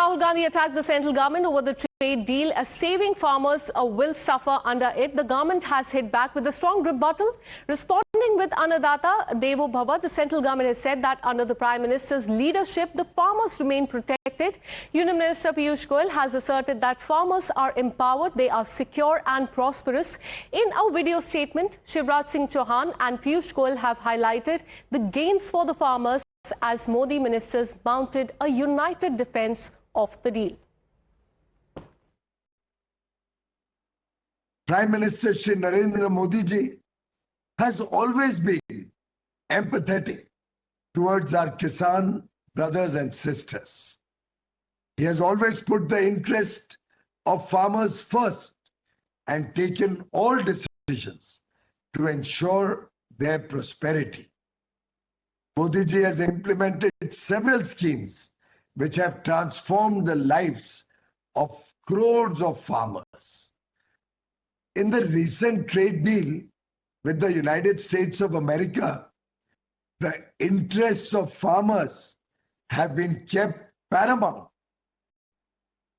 Rahul Gandhi attacked the central government over the trade deal. Saving farmers will suffer under it. The government has hit back with a strong rebuttal. Responding with Annadaata Devo Bhava, the central government has said that under the Prime Minister's leadership, the farmers remain protected. Union Minister Piyush Goyal has asserted that farmers are empowered, they are secure and prosperous. In a video statement, Shivraj Singh Chauhan and Piyush Goyal have highlighted the gains for the farmers as Modi ministers mounted a united defense of the deal. Prime Minister Shri Narendra Modi ji has always been empathetic towards our Kisan brothers and sisters. He has always put the interest of farmers first and taken all decisions to ensure their prosperity. Modi ji has implemented several schemes which have transformed the lives of crores of farmers. In the recent trade deal with the United States of America, the interests of farmers have been kept paramount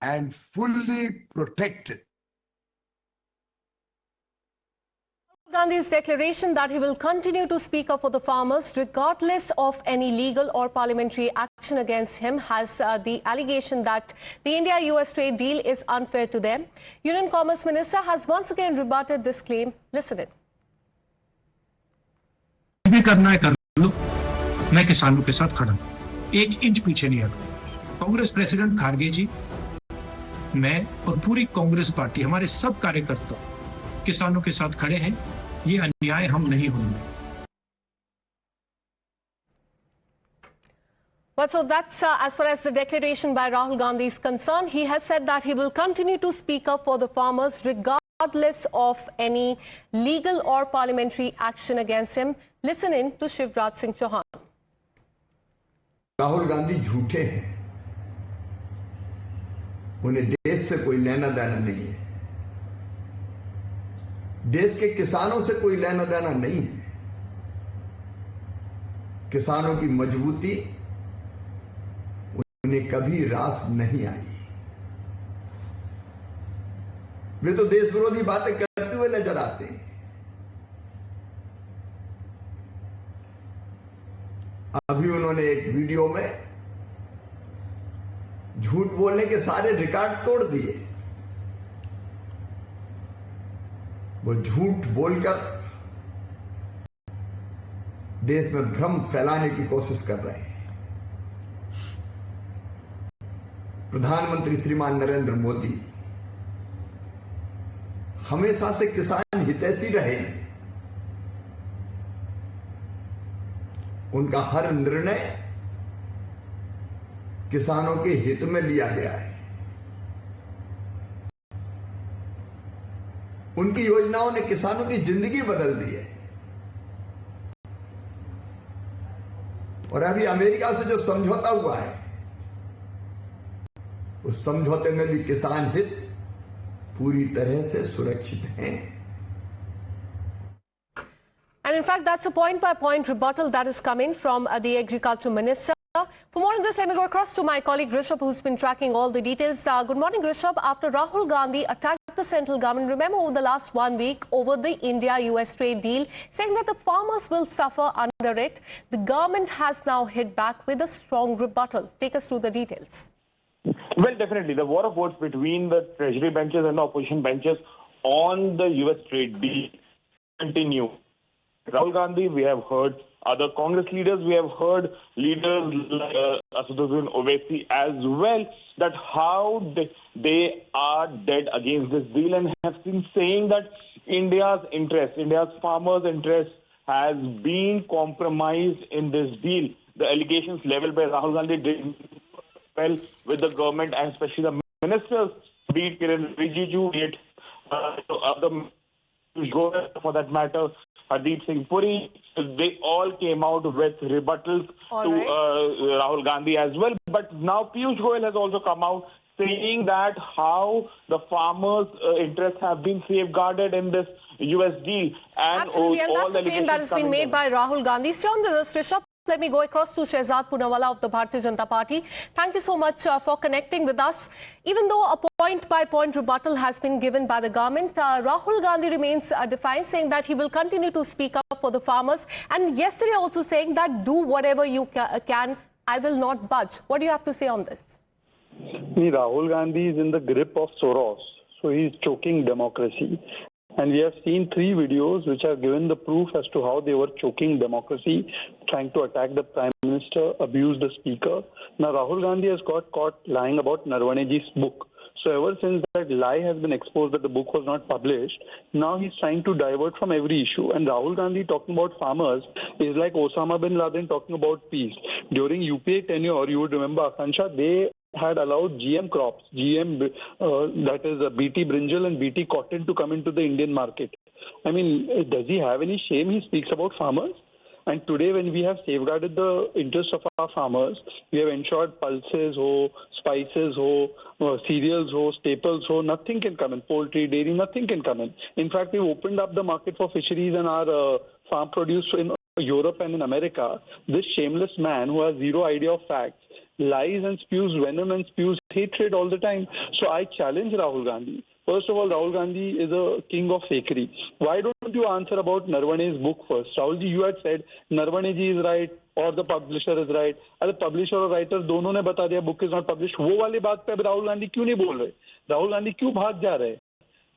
and fully protected. Gandhi's declaration that he will continue to speak up for the farmers regardless of any legal or parliamentary action against him has the allegation that the India-US trade deal is unfair to them. Union Commerce Minister has once again rebutted this claim. Listen in. भी करना है कर लो, मैं किसानों के साथ खड़ा हूं, एक इंच पीछे नहीं हटूंगा। कांग्रेस प्रेसिडेंट खारगे जी, मैं और पूरी कांग्रेस पार्टी, हमारे सब कार्यकर्ता किसानों के साथ खड़े हैं। ये अन्याय हम नहीं होंगे। Well, so that's as far as the declaration by Rahul Gandhi is concerned. He has said that he will continue to speak up for the farmers regardless of any legal or parliamentary action against him. Listen in to Shivraj Singh Chauhan. Rahul Gandhi झूठे हैं, उन्हें देश से कोई लेना देना नहीं है, देश के किसानों से कोई लेना देना नहीं है। किसानों की मजबूती उन्हें कभी रास नहीं आई। वे तो देश विरोधी बातें करते हुए नजर आते हैं। अभी उन्होंने एक वीडियो में झूठ बोलने के सारे रिकॉर्ड तोड़ दिए। वो झूठ बोलकर देश में भ्रम फैलाने की कोशिश कर रहे हैं। प्रधानमंत्री श्रीमान नरेंद्र मोदी हमेशा से किसान हितैषी रहे हैं। उनका हर निर्णय किसानों के हित में लिया गया है। उनकी योजनाओं ने किसानों की जिंदगी बदल दी है। और अभी अमेरिका से जो समझौता हुआ है, उस समझौते में भी किसान हित पूरी तरह से सुरक्षित हैं। And in fact, that's a point-by-point rebuttal that is coming from the Agriculture Minister. For more on this, let me go across to my colleague Rishabh, who's been tracking all the details. Good morning, Rishabh. After Rahul Gandhi attacked the central government, remember over the last 1 week over the India-US trade deal, saying that the farmers will suffer under it, the government has now hit back with a strong rebuttal. Take us through the details. Well, definitely. The war of words between the Treasury benches and the opposition benches on the US trade deal continue. Rahul Gandhi, we have heard other Congress leaders, we have heard leaders like Asaduddin Owaisi as well, that how they are dead against this deal and have been saying that India's interest, India's farmers' interest has been compromised in this deal. The allegations leveled by Rahul Gandhi did well with the government and especially the ministers, be it Kiran Rijiju, be it other for that matter, Hardeep Singh Puri, they all came out with rebuttals to Rahul Gandhi as well. But now Piyush Goyal has also come out saying that how the farmers' interests have been safeguarded in this US deal. And absolutely, and that's the claim that has been made by Rahul Gandhi. Stay on with us, Rishabh. Let me go across to Shehzad Poonawalla of the Bharatiya Janata Party. Thank you so much for connecting with us. Even though a point-by-point rebuttal has been given by the government, Rahul Gandhi remains defiant, saying that he will continue to speak up for the farmers. And yesterday also saying that do whatever you can, I will not budge. What do you have to say on this? Rahul Gandhi is in the grip of Soros, so he is choking democracy. And we have seen 3 videos which have given the proof as to how they were choking democracy, trying to attack the Prime Minister, abuse the Speaker. Now, Rahul Gandhi has got caught lying about Narwaneji's book. So ever since that lie has been exposed that the book was not published, now he's trying to divert from every issue. And Rahul Gandhi talking about farmers is like Osama bin Laden talking about peace. During UPA tenure, you would remember, Akansha, they had allowed GM crops, that is BT brinjal and BT cotton to come into the Indian market. I mean, does he have any shame? He speaks about farmers. And today when we have safeguarded the interests of our farmers, we have ensured pulses spices cereals staples nothing can come in. Poultry, dairy, nothing can come in. In fact, we've opened up the market for fisheries and our farm produce in Europe and in America. This shameless man who has zero idea of facts lies and spews venom and spews hatred all the time. So I challenge Rahul Gandhi. First of all, Rahul Gandhi is a king of fakery. Why don't you answer about Narwane's book first? Rahulji, you had said Narwaneji is right or the publisher is right. The publisher or writer दोनों ने बता दिया book is not published. वो वाली बात पे अब राहुल गांधी क्यों नहीं बोल रहे? राहुल गांधी क्यों भाग जा रहे?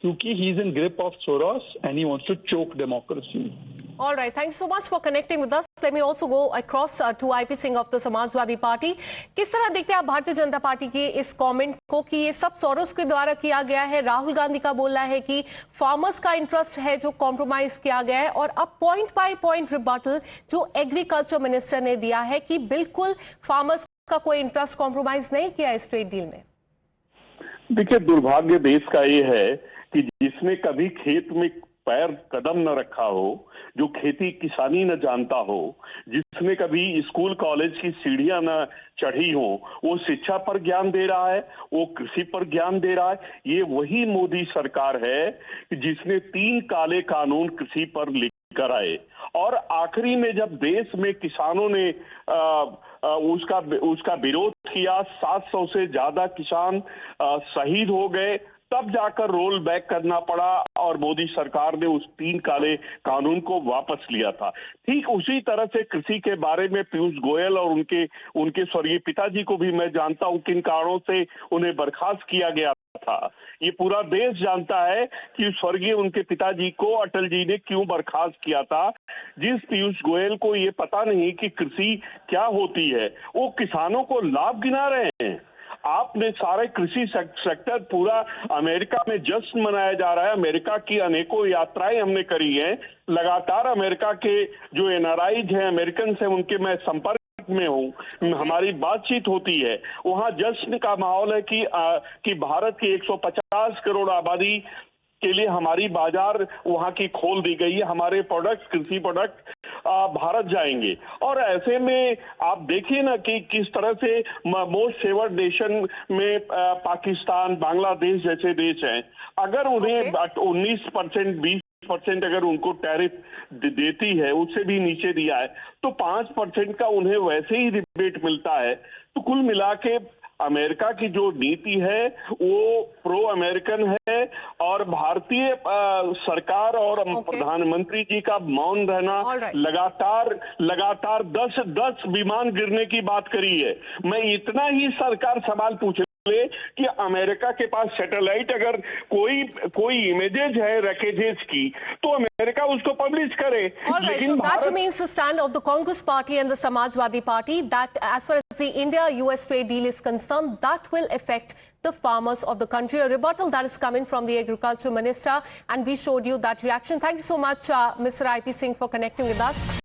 क्योंकि he is in grip of Soros and he wants to choke democracy. All right, thanks so much for connecting with us. Let me also go across to IP Singh of the Samajwadi Party. किस तरह देखते हैं आप Bharatiya Janata party के इस comment को कि ये सब सोरोस के द्वारा किया गया है? राहुल गांधी का बोलना है कि फार्मर्स का इंटरेस्ट है जो कॉम्प्रोमाइज किया गया है, और अब पॉइंट बाय पॉइंट रिबटल जो एग्रीकल्चर मिनिस्टर ने दिया है कि बिल्कुल फार्मर्स का कोई इंटरेस्ट कॉम्प्रोमाइज नहीं किया इस ट्रेड डील में। देखिए, दुर्भाग्य देश का ये है कि जिसने कभी खेत में पैर कदम न रखा हो, जो खेती किसानी न जानता हो, जिसने कभी स्कूल कॉलेज की सीढ़ियां न चढ़ी हो, वो शिक्षा पर ज्ञान दे रहा है, वो कृषि पर ज्ञान दे रहा है। ये वही मोदी सरकार है जिसने 3 काले कानून कृषि पर लेकर आए, और आखिरी में जब देश में किसानों ने उसका विरोध किया, 700 से ज्यादा किसान शहीद हो गए, तब जाकर रोल बैक करना पड़ा और मोदी सरकार ने उस 3 काले कानून को वापस लिया था। ठीक उसी तरह से कृषि के बारे में पीयूष गोयल और उनके स्वर्गीय पिताजी को भी मैं जानता हूं किन कारणों से उन्हें बर्खास्त किया गया था। ये पूरा देश जानता है कि स्वर्गीय उनके पिताजी को अटल जी ने क्यों बर्खास्त किया था। जिस पीयूष गोयल को ये पता नहीं कि कृषि क्या होती है, वो किसानों को लाभ गिना रहे हैं। आपने सारे कृषि सेक्टर पूरा अमेरिका में जश्न मनाया जा रहा है। अमेरिका की अनेकों यात्राएं हमने करी हैं। लगातार अमेरिका के जो एनआरआईज हैं, अमेरिकन हैं, उनके मैं संपर्क में हूं, हमारी बातचीत होती है। वहां जश्न का माहौल है कि भारत की 150 करोड़ आबादी के लिए हमारी बाजार वहां की खोल दी गई है। हमारे प्रोडक्ट, कृषि प्रोडक्ट भारत जाएंगे, और ऐसे में आप देखिए ना कि किस तरह से मोस्ट फेवर्ड नेशन में पाकिस्तान, बांग्लादेश जैसे देश हैं। अगर उन्हें 19%, 20% अगर उनको टैरिफ देती है, उससे भी नीचे दिया है, तो 5% का उन्हें वैसे ही रिबेट मिलता है। तो कुल मिला के अमेरिका की जो नीति है वो प्रो अमेरिकन है, और भारतीय सरकार और प्रधानमंत्री जी का मौन रहना, लगातार 10 विमान गिरने की बात करी है। मैं इतना ही सरकार सवाल पूछ कि अमेरिका के पास सैटेलाइट अगर कोई इमेजेज है रैकेजेस की, तो अमेरिका उसको पब्लिश करे। लेकिन that remains the stand of the Congress Party and the Samajwadi Party that as far as the India-US trade deal is concerned, that will affect the farmers of the country. A rebuttal that is coming from the Agriculture Minister, and we showed you that reaction. Thank you so much, Mr. IP Singh, for connecting with us.